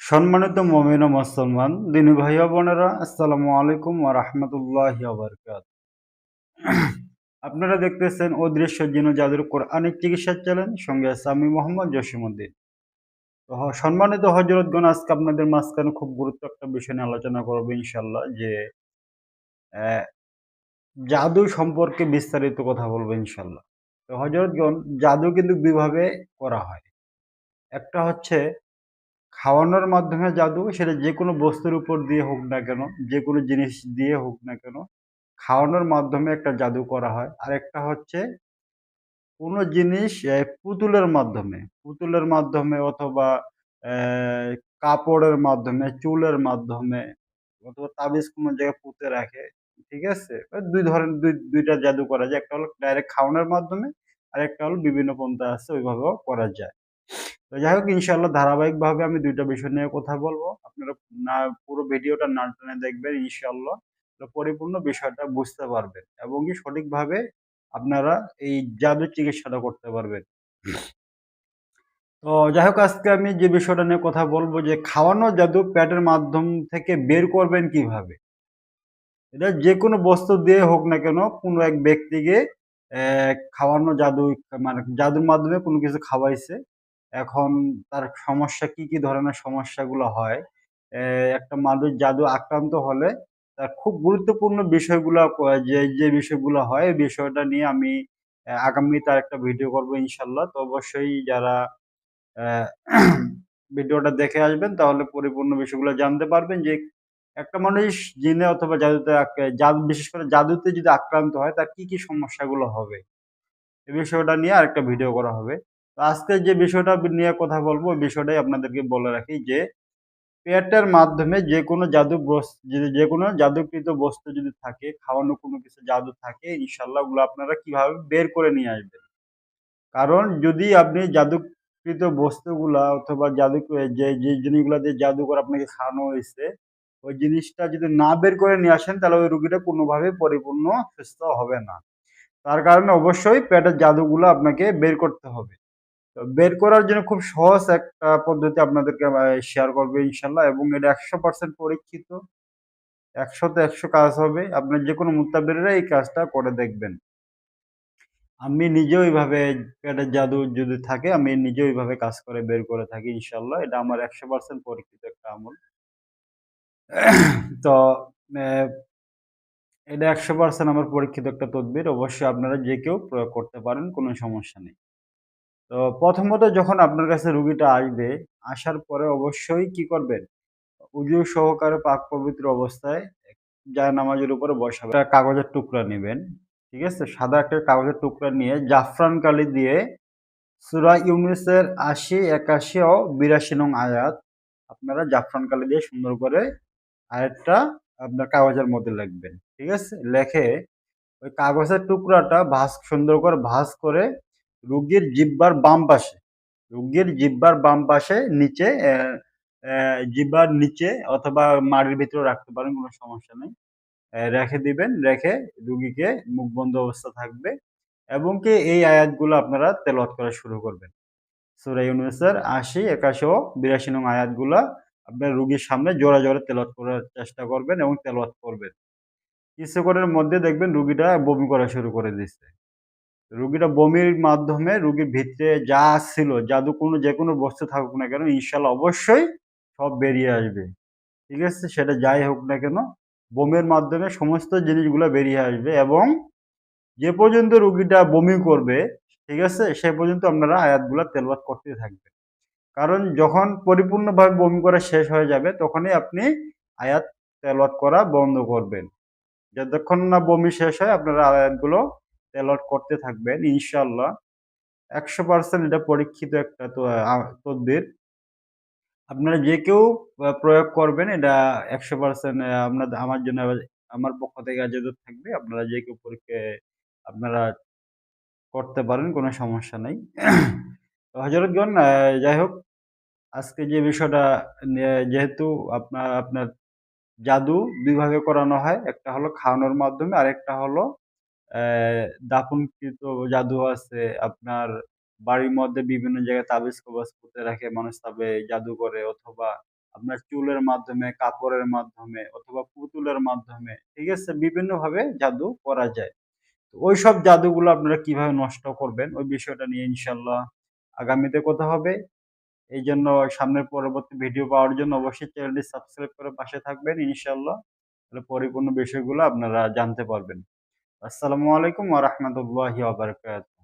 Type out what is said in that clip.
সম্মানিত মুমিন ও মুসলমান দিনী ভাই ও বোনেরা, আসসালামু আলাইকুম ওয়া রাহমাতুল্লাহি ওয়া বারাকাতুহু। আপনারা দেখতেছেন অদৃশ্য জিন ও জাদুর কোরআনিক চিকিৎসা চ্যানেল, সঙ্গে আছে আমি মোহাম্মদ জসিমউদ্দিন। তো সম্মানিত হযরতগণ, আজকে আপনাদের মাঝখানে খুব গুরুত্ব একটা বিষয় নিয়ে আলোচনা করব ইনশাআল্লাহ, যে আহ, জাদু সম্পর্কে বিস্তারিত কথা বলবো ইনশাআল্লাহ। তো হযরতগণ, জাদু কিন্তু দুইভাবে করা হয়। একটা হচ্ছে খাওয়ানোর মাধ্যমে জাদু, সেটা যেকোনো বস্তুর উপর দিয়ে হোক না কেন, যেকোনো জিনিস দিয়ে হোক না কেন, খাওয়ানোর মাধ্যমে একটা জাদু করা হয়। আরেকটা হচ্ছে কোনো জিনিস পুতুলের মাধ্যমে অথবা অ্যা কাপড়ের মাধ্যমে, চুলের মাধ্যমে অথবা তাবিজ কোনো জায়গায় পুঁতে রাখে। ঠিক আছে? ২ ধরনের ২ টা জাদু করা যায়। একটা হলো ডাইরেক্ট খাওয়ানোর মাধ্যমে, আরেকটা হলো বিভিন্ন পন্থা আছে, ওইভাবেও করা যায়। তো যাই হোক, ইনশাআল্লাহ ধারাবাহিকভাবে আমি ২ টা বিষয় নিয়ে কথা বলবো। আপনারা না পুরো ভিডিওটা না টেনে দেখবেন ইনশাআল্লাহ। পরিপূর্ণ বিষয়টা বুঝতে পারবেন এবং কি সঠিকভাবে আপনারা এই জাদু চিকিৎসাটা করতে পারবেন। তো যাই হোক, আজকে আমি যে বিষয়টা নিয়ে কথা বলবো, যে খাওয়ানো জাদু পেটের মাধ্যম থেকে বের করবেন কিভাবে? এটা যেকোনো বস্তু দিয়ে হোক না কেন, কোনো এক ব্যক্তিকে খাওয়ানো জাদু, মানে জাদুর মাধ্যমে কোনো কিছু খাওয়াইছে। এখন তার সমস্যা কি, কি ধরনের সমস্যাগুলো হয়, একটা মানুষ জাদু আক্রান্ত হলে তার খুব গুরুত্বপূর্ণ বিষয়গুলা যে বিষয়গুলো হয়, এই বিষয়টা নিয়ে আমি আগামীতে আরেকটা ভিডিও করব ইনশাআল্লাহ। তো অবশ্যই যারা অ্যা ভিডিওটা দেখে আসবেন, তাহলে পরিপূর্ণ বিষয়গুলো জানতে পারবেন যে একটা মানুষ জিনে অথবা জাদুতে বিশেষ করে জাদুতে যদি আক্রান্ত হয়, তার কি, কি সমস্যাগুলো হবে। এই বিষয়টা নিয়ে আরেকটা ভিডিও করা হবে। তো আজকে যে বিষয়টা নিয়ে কথা বলবো, ওই বিষয়টাই আপনাদেরকে বলে রাখি, যে পেটের মাধ্যমে যেকোনো যদি যেকোনো জাদুকৃত বস্তু যদি থাকে, খাওয়ানো কোনো কিছু জাদু থাকে, ইনশাআল্লাহ ওগুলো আপনারা কিভাবে বের করে নিয়ে আসবেন। কারণ যদি আপনি জাদুকৃত বস্তুগুলা অথবা যে জিনিসগুলা দিয়ে জাদু করে আপনাকে খাওয়ানো হইছে, ওই জিনিসটা যদি না বের করে নিয়ে আসেন, তাহলে ওই রোগীটা কোনোভাবেই পরিপূর্ণ সুস্থ হবে না। তার কারণে অবশ্যই পেটের জাদুগুলো আপনাকে বের করতে হবে। তো বের করার জন্য খুব সহজ একটা পদ্ধতি আপনাদেরকে শেয়ার করবো ইনশাআল্লাহ, এবং এটা ১০০% পরীক্ষিত। ১০০ তে ১০০ কাজ হবে। আপনার যেকোনো মুত্তাবিরেরা এই কাজটা করে দেখবেন। আমি নিজেও এইভাবে পেটের জাদু যদি থাকে, আমি নিজেও এইভাবে কাজ করে বের করে থাকি ইনশাআল্লাহ। এটা আমার ১০০% পরীক্ষিত একটা আমল। তো অ্যা এটা ১০০% আমার পরীক্ষিত একটা তদবির। অবশ্যই আপনারা যে কেউ প্রয়োগ করতে পারেন, কোনো সমস্যা নেই। তো প্রথমত যখন আপনার কাছে রুগীটা আসবে, আসার পরে অবশ্যই কি করবেন? উজু সহকারে পাক পবিত্র অবস্থায় জায়নামাজের উপরে বসাবেন। একটা কাগজের টুকরা নিবেন। ঠিক আছে? সাদা একটা কাগজের টুকরা নিয়ে জাফরান কালি দিয়ে সূরা ইউনূসের ৮০, ৮১ ও ৮২ নং আয়াত আপনারা জাফরান কালি দিয়ে সুন্দর করে আয়াতটা আপনার কাগজের মধ্যে লিখবেন। ঠিক আছে? লেখে ওই কাগজের টুকরাটা সুন্দর করে ভাঁজ করে রোগীর জিহ্বার বাম পাশে নিচে, জিহ্বার নিচে অথবা মাড়ির ভিতরেও রাখতে পারেন, কোনো সমস্যা নেই। রেখে দিবেন। রেখে রুগীকে মুখ বন্ধ অবস্থা থাকবে, এবং কি এই আয়াতগুলো আপনারা তেলাওয়াত করা শুরু করবেন। সূরা ইউনূসের ৮০, ৮১ ও ৮২ নং আয়াতগুলা আপনার রুগীর সামনে জোরে, জোরে তেলাওয়াত করার চেষ্টা করবেন এবং তেলাওয়াত করবেন। কিছুক্ষণের মধ্যে দেখবেন রুগীটা বমি করা শুরু করে দিছে। রুগীটা বমির মাধ্যমে রুগীর ভিতরে যা ছিল, যেকোনো বস্তু থাকুক না কেন, ইনশাআল্লাহ অবশ্যই সব বেরিয়ে আসবে। ঠিক আছে? সেটা যাই হোক না কেন, বমির মাধ্যমে সমস্ত জিনিসগুলা বেরিয়ে আসবে, এবং যে পর্যন্ত রুগীটা বমি করবে, ঠিক আছে? সে পর্যন্ত আপনারা আয়াতগুলা তেলাওয়াত করতেই থাকবেন। কারণ যখন পরিপূর্ণভাবে বমি করা শেষ হয়ে যাবে, তখনই আপনি আয়াত তেলাওয়াত করা বন্ধ করবেন। যতক্ষণ না বমি শেষ হয়, আপনারা আয়াতগুলো তেলাওয়াত করতে থাকবেন ইনশাআল্লাহ। ১০০% এটা পরীক্ষিত একটা তদবির। আপনারা যে কেউ প্রয়োগ করবেন, এটা ১০০% আমার জন্য, আমার পক্ষ থেকে আজাজত থাকবে। আপনারা যে কেউ আপনারা করতে পারেন, কোনো সমস্যা নাই। তো হযরতগণ, যাই হোক, আজকে যে বিষয়টা নিয়ে, যেহেতু আপনার জাদু ২ ভাবে করানো হয়। একটা হলো খাওয়ানোর মাধ্যমে, আরেকটা হলো দাফনকৃত জাদু আছে। আপনার বাড়ির মধ্যে বিভিন্ন জায়গায় তাবিজ-কবজ পুঁতে রাখে, মানুষ জাদু করে, অথবা আপনার চুলের মাধ্যমে, কাপড়ের মাধ্যমে অথবা পুতুলের মাধ্যমে, ঠিক আছে? বিভিন্নভাবে জাদু করা যায়। তো ওইসব জাদুগুলো আপনারা কিভাবে নষ্ট করবেন ওই বিষয়টা নিয়ে ইনশাআল্লাহ আগামীতে কথা হবে। এইজন্য সামনের পরবর্তী ভিডিও পাওয়ার জন্য অবশ্যই চ্যানেলটি সাবস্ক্রাইব করে পাশে থাকবেন ইনশাআল্লাহ। তাহলে পরিপূর্ণ বিষয়গুলো আপনারা জানতে পারবেন। আসসালামু আলাইকুম ওয়া রাহমাতুল্লাহি ওয়া বারাকাতুহু।